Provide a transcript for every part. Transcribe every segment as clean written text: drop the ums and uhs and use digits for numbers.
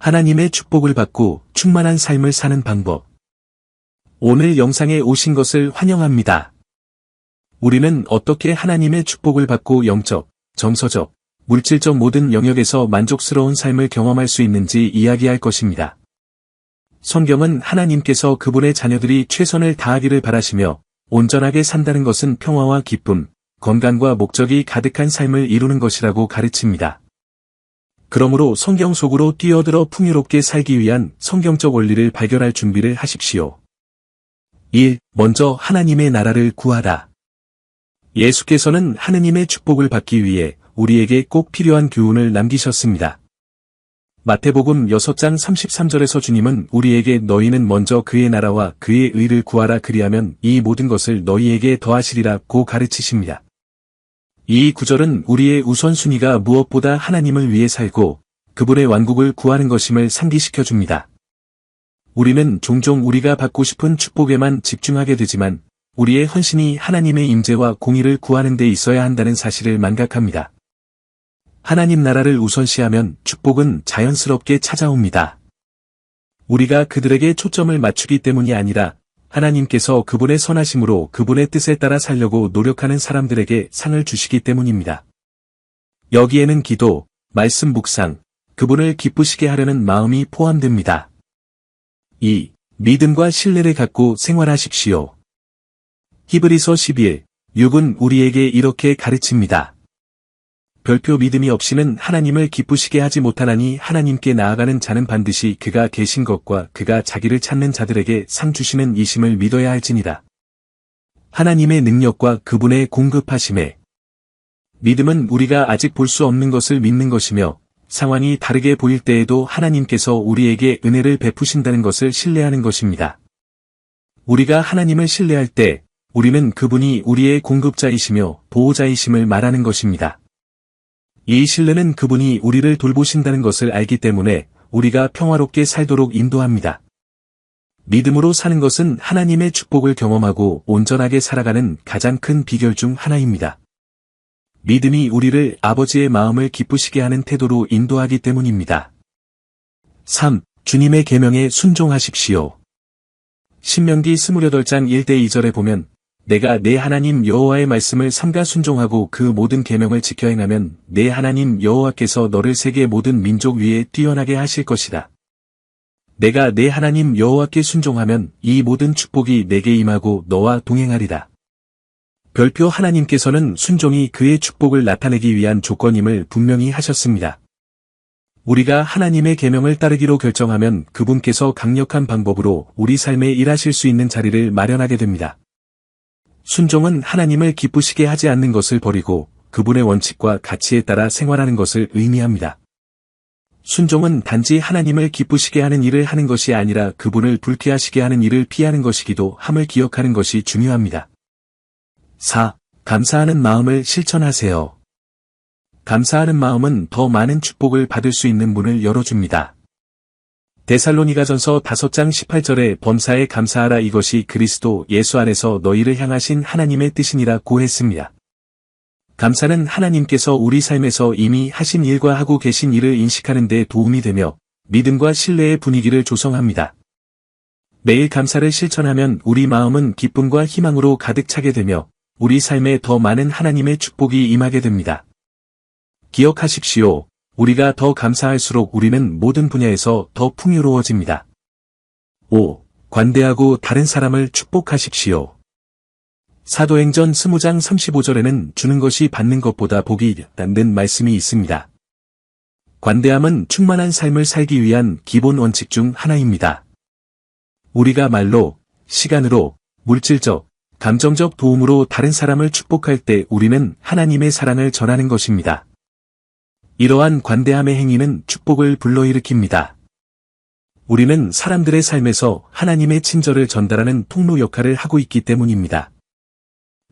하나님의 축복을 받고 충만한 삶을 사는 방법. 오늘 영상에 오신 것을 환영합니다. 우리는 어떻게 하나님의 축복을 받고 영적, 정서적, 물질적 모든 영역에서 만족스러운 삶을 경험할 수 있는지 이야기할 것입니다. 성경은 하나님께서 그분의 자녀들이 최선을 다하기를 바라시며 온전하게 산다는 것은 평화와 기쁨, 건강과 목적이 가득한 삶을 이루는 것이라고 가르칩니다. 그러므로 성경 속으로 뛰어들어 풍요롭게 살기 위한 성경적 원리를 발견할 준비를 하십시오. 1. 먼저 하나님의 나라를 구하라. 예수께서는 하느님의 축복을 받기 위해 우리에게 꼭 필요한 교훈을 남기셨습니다. 마태복음 6장 33절에서 주님은 우리에게 너희는 먼저 그의 나라와 그의 의를 구하라 그리하면 이 모든 것을 너희에게 더하시리라고 가르치십니다. 이 구절은 우리의 우선순위가 무엇보다 하나님을 위해 살고 그분의 왕국을 구하는 것임을 상기시켜 줍니다. 우리는 종종 우리가 받고 싶은 축복에만 집중하게 되지만 우리의 헌신이 하나님의 임재와 공의를 구하는 데 있어야 한다는 사실을 망각합니다. 하나님 나라를 우선시하면 축복은 자연스럽게 찾아옵니다. 우리가 그들에게 초점을 맞추기 때문이 아니라 하나님께서 그분의 선하심으로 그분의 뜻에 따라 살려고 노력하는 사람들에게 상을 주시기 때문입니다. 여기에는 기도, 말씀 묵상, 그분을 기쁘시게 하려는 마음이 포함됩니다. 2. 믿음과 신뢰를 갖고 생활하십시오. 히브리서 12, 6은 우리에게 이렇게 가르칩니다. 별표 믿음이 없이는 하나님을 기쁘시게 하지 못하나니 하나님께 나아가는 자는 반드시 그가 계신 것과 그가 자기를 찾는 자들에게 상 주시는 이심을 믿어야 할지니라. 하나님의 능력과 그분의 공급하심에. 믿음은 우리가 아직 볼 수 없는 것을 믿는 것이며 상황이 다르게 보일 때에도 하나님께서 우리에게 은혜를 베푸신다는 것을 신뢰하는 것입니다. 우리가 하나님을 신뢰할 때 우리는 그분이 우리의 공급자이시며 보호자이심을 말하는 것입니다. 이 신뢰는 그분이 우리를 돌보신다는 것을 알기 때문에 우리가 평화롭게 살도록 인도합니다. 믿음으로 사는 것은 하나님의 축복을 경험하고 온전하게 살아가는 가장 큰 비결 중 하나입니다. 믿음이 우리를 아버지의 마음을 기쁘시게 하는 태도로 인도하기 때문입니다. 3. 주님의 계명에 순종하십시오. 신명기 28장 1-2절에 보면 내가 내 하나님 여호와의 말씀을 삼가 순종하고 그 모든 계명을 지켜 행하면 내 하나님 여호와께서 너를 세계 모든 민족 위에 뛰어나게 하실 것이다. 내가 내 하나님 여호와께 순종하면 이 모든 축복이 내게 임하고 너와 동행하리라. 별표 하나님께서는 순종이 그의 축복을 나타내기 위한 조건임을 분명히 하셨습니다. 우리가 하나님의 계명을 따르기로 결정하면 그분께서 강력한 방법으로 우리 삶에 일하실 수 있는 자리를 마련하게 됩니다. 순종은 하나님을 기쁘시게 하지 않는 것을 버리고 그분의 원칙과 가치에 따라 생활하는 것을 의미합니다. 순종은 단지 하나님을 기쁘시게 하는 일을 하는 것이 아니라 그분을 불쾌하시게 하는 일을 피하는 것이기도 함을 기억하는 것이 중요합니다. 4. 감사하는 마음을 실천하세요. 감사하는 마음은 더 많은 축복을 받을 수 있는 문을 열어줍니다. 데살로니가전서 5장 18절에 범사에 감사하라 이것이 그리스도 예수 안에서 너희를 향하신 하나님의 뜻이니라고 했습니다. 감사는 하나님께서 우리 삶에서 이미 하신 일과 하고 계신 일을 인식하는 데 도움이 되며 믿음과 신뢰의 분위기를 조성합니다. 매일 감사를 실천하면 우리 마음은 기쁨과 희망으로 가득 차게 되며 우리 삶에 더 많은 하나님의 축복이 임하게 됩니다. 기억하십시오. 우리가 더 감사할수록 우리는 모든 분야에서 더 풍요로워집니다. 5. 관대하고 다른 사람을 축복하십시오. 사도행전 20장 35절에는 주는 것이 받는 것보다 복이 있다는 말씀이 있습니다. 관대함은 충만한 삶을 살기 위한 기본 원칙 중 하나입니다. 우리가 말로, 시간으로, 물질적, 감정적 도움으로 다른 사람을 축복할 때 우리는 하나님의 사랑을 전하는 것입니다. 이러한 관대함의 행위는 축복을 불러일으킵니다. 우리는 사람들의 삶에서 하나님의 친절을 전달하는 통로 역할을 하고 있기 때문입니다.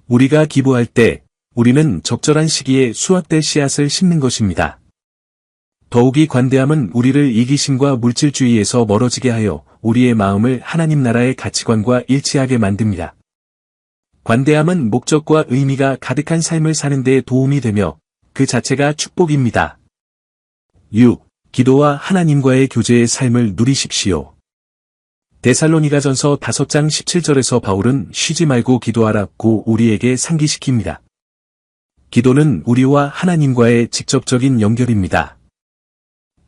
우리가 기부할 때 우리는 적절한 시기에 수확될 씨앗을 심는 것입니다. 더욱이 관대함은 우리를 이기심과 물질주의에서 멀어지게 하여 우리의 마음을 하나님 나라의 가치관과 일치하게 만듭니다. 관대함은 목적과 의미가 가득한 삶을 사는 데 도움이 되며 그 자체가 축복입니다. 6. 기도와 하나님과의 교제의 삶을 누리십시오. 데살로니가전서 5장 17절에서 바울은 쉬지 말고 기도하라고 우리에게 상기시킵니다. 기도는 우리와 하나님과의 직접적인 연결입니다.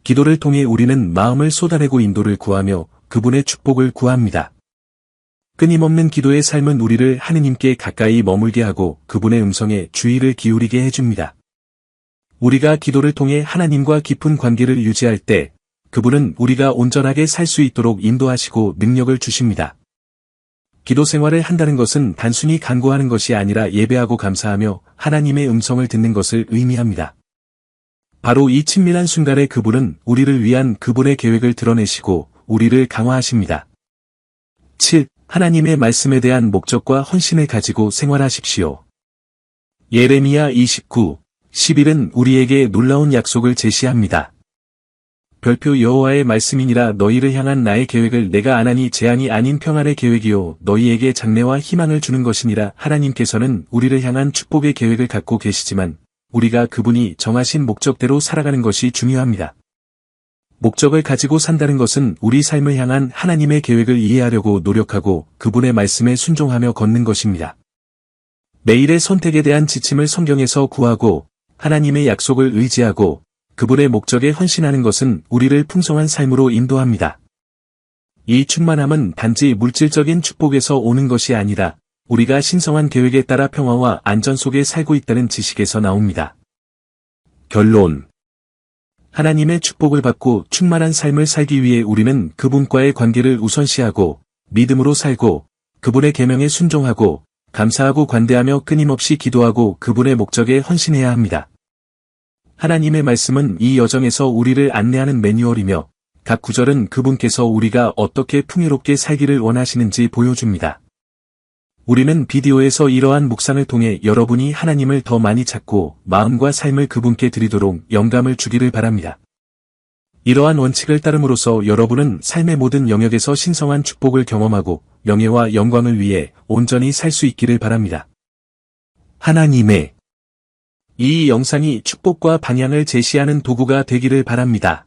기도를 통해 우리는 마음을 쏟아내고 인도를 구하며 그분의 축복을 구합니다. 끊임없는 기도의 삶은 우리를 하느님께 가까이 머물게 하고 그분의 음성에 주의를 기울이게 해줍니다. 우리가 기도를 통해 하나님과 깊은 관계를 유지할 때 그분은 우리가 온전하게 살 수 있도록 인도하시고 능력을 주십니다. 기도 생활을 한다는 것은 단순히 간구하는 것이 아니라 예배하고 감사하며 하나님의 음성을 듣는 것을 의미합니다. 바로 이 친밀한 순간에 그분은 우리를 위한 그분의 계획을 드러내시고 우리를 강화하십니다. 7. 하나님의 말씀에 대한 목적과 헌신을 가지고 생활하십시오. 예레미야 29, 11은 우리에게 놀라운 약속을 제시합니다. 별표 여호와의 말씀이니라 너희를 향한 나의 계획을 내가 아나니 재앙이 아닌 평안의 계획이요 너희에게 장래와 희망을 주는 것이니라. 하나님께서는 우리를 향한 축복의 계획을 갖고 계시지만 우리가 그분이 정하신 목적대로 살아가는 것이 중요합니다. 목적을 가지고 산다는 것은 우리 삶을 향한 하나님의 계획을 이해하려고 노력하고 그분의 말씀에 순종하며 걷는 것입니다. 매일의 선택에 대한 지침을 성경에서 구하고 하나님의 약속을 의지하고 그분의 목적에 헌신하는 것은 우리를 풍성한 삶으로 인도합니다. 이 충만함은 단지 물질적인 축복에서 오는 것이 아니라 우리가 신성한 계획에 따라 평화와 안전 속에 살고 있다는 지식에서 나옵니다. 결론. 하나님의 축복을 받고 충만한 삶을 살기 위해 우리는 그분과의 관계를 우선시하고 믿음으로 살고 그분의 계명에 순종하고 감사하고 관대하며 끊임없이 기도하고 그분의 목적에 헌신해야 합니다. 하나님의 말씀은 이 여정에서 우리를 안내하는 매뉴얼이며 각 구절은 그분께서 우리가 어떻게 풍요롭게 살기를 원하시는지 보여줍니다. 우리는 비디오에서 이러한 묵상을 통해 여러분이 하나님을 더 많이 찾고 마음과 삶을 그분께 드리도록 영감을 주기를 바랍니다. 이러한 원칙을 따름으로써 여러분은 삶의 모든 영역에서 신성한 축복을 경험하고 명예와 영광을 위해 온전히 살 수 있기를 바랍니다. 하나님의 이 영상이 축복과 방향을 제시하는 도구가 되기를 바랍니다.